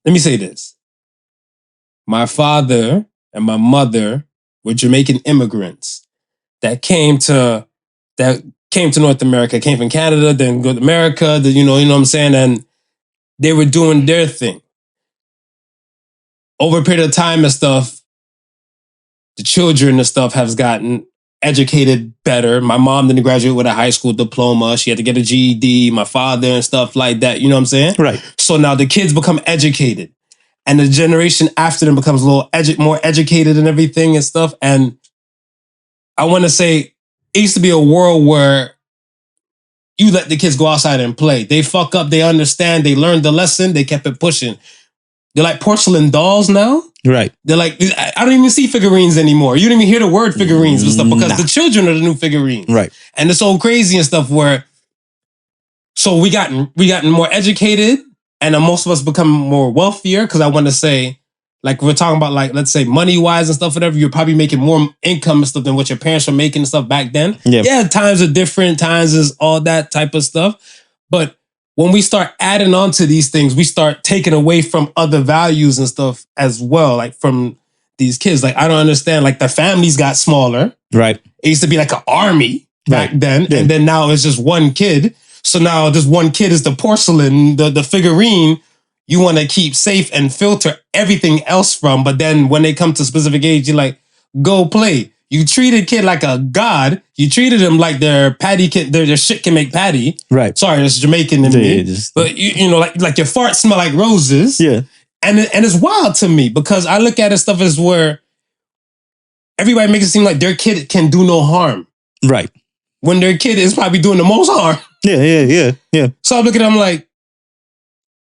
let me say this. My father and my mother were Jamaican immigrants that came to North America, came from Canada, then go to America, you know what I'm saying? And they were doing their thing. Over a period of time and stuff, the children and stuff has gotten educated better. My mom didn't graduate with a high school diploma. She had to get a GED, my father and stuff like that. You know what I'm saying? Right. So now the kids become educated. And the generation after them becomes a little more educated and everything and stuff. And I want to say, it used to be a world where you let the kids go outside and play. They fuck up, they understand, they learned the lesson, they kept it pushing. They're like porcelain dolls now. Right. They're like, I don't even see figurines anymore. You don't even hear the word figurines and stuff because the children are the new figurines. Right. And it's so crazy and stuff where, so we gotten more educated and most of us become more wealthier because I want to say, like we're talking about like, let's say money-wise and stuff, whatever, you're probably making more income and stuff than what your parents were making and stuff back then. Yeah, times are different, times is all that type of stuff. But when we start adding on to these things, we start taking away from other values and stuff as well, like from these kids. Like, I don't understand, like the families got smaller. Right. It used to be like an army back then. Yeah. And then now it's just one kid. So now this one kid is the porcelain, the figurine you want to keep safe and filter everything else from. But then when they come to specific age, you're like, go play. You treat a kid like a god. You treated them like their patty can, their shit can make patty. Right. Sorry, it's Jamaican in me. But you know, like your farts smell like roses. Yeah. And it's wild to me because I look at it stuff as where everybody makes it seem like their kid can do no harm. Right. When their kid is probably doing the most harm. Yeah. So I look at them like,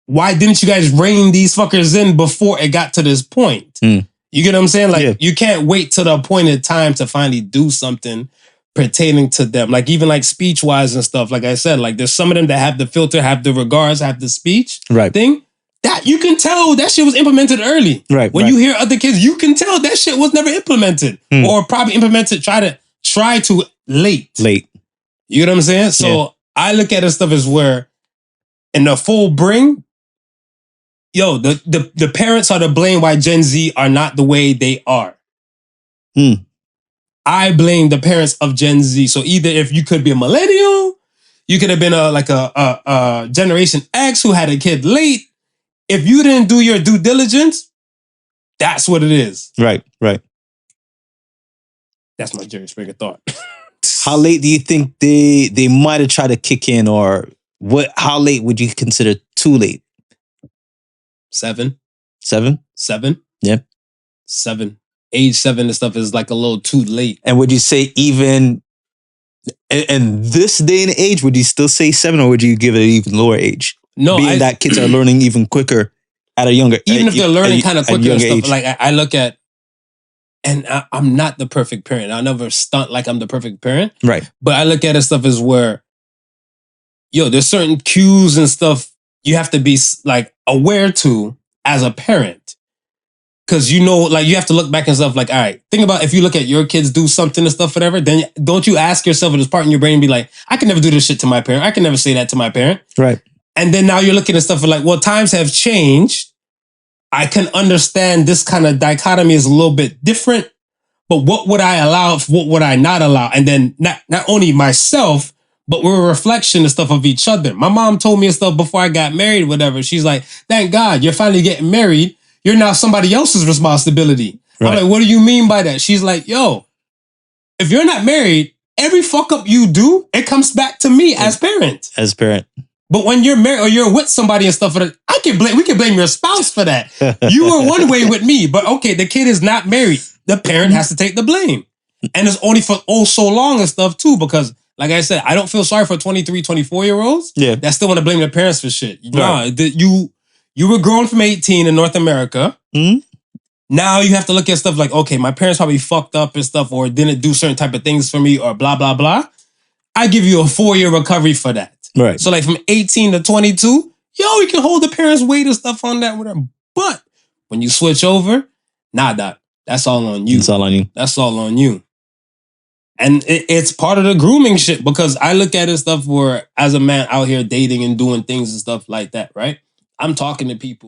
why didn't you guys rein these fuckers in before it got to this point? You get what I'm saying? Like, you can't wait till the appointed time to finally do something pertaining to them. Like, even like speech-wise and stuff, like I said, like there's some of them that have the filter, have the regards, have the speech thing. That you can tell that shit was implemented early. Right. When you hear other kids, you can tell that shit was never implemented. Or probably implemented, try to late. You get what I'm saying? So I look at this stuff as where in the full bring, yo, the parents are to blame why Gen Z are not the way they are. I blame the parents of Gen Z. So either if you could be a millennial, you could have been a Generation X who had a kid late. If you didn't do your due diligence, that's what it is. Right. That's my Jerry Springer thought. How late do you think they might have tried to kick in, or what? How late would you consider too late? 7. 7? Yeah. 7. Age 7 and stuff is like a little too late. And would you say even in this day and age, would you still say 7, or would you give it an even lower age? No, being that kids are learning even quicker at a younger, even if they're learning kind of quicker and stuff. Age. Like I look at, and I'm not the perfect parent. I'll never stunt like I'm the perfect parent. Right. But I look at it stuff as where, yo, there's certain cues and stuff you have to be like aware to as a parent. Cause you know, like you have to look back and stuff like, all right, think about if you look at your kids do something and stuff, whatever, then don't you ask yourself in this part in your brain and be like, I can never do this shit to my parent. I can never say that to my parent. Right. And then now you're looking at stuff like, well, times have changed. I can understand this kind of dichotomy is a little bit different, but what would I allow? What would I not allow? And then not only myself, but we're a reflection and stuff of each other. My mom told me and stuff before I got married, whatever. She's like, thank God you're finally getting married. You're now somebody else's responsibility. Right. I'm like, what do you mean by that? She's like, yo, if you're not married, every fuck up you do, it comes back to me as parent. But when you're married or you're with somebody and stuff, we can blame your spouse for that. You were one way with me, but okay, the kid is not married. The parent has to take the blame. And it's only for so long and stuff too, because like I said, I don't feel sorry for 23, 24-year-olds that still want to blame their parents for shit. Right. No, you were grown from 18 in North America. Now you have to look at stuff like, okay, my parents probably fucked up and stuff or didn't do certain type of things for me or blah, blah, blah. I give you a 4-year recovery for that. Right. So like from 18 to 22, yo, we can hold the parents' weight and stuff on that, whatever. But when you switch over, nah, doc, that's all on you. It's all on you. That's all on you. And it's part of the grooming shit because I look at it stuff where as a man out here dating and doing things and stuff like that, right? I'm talking to people.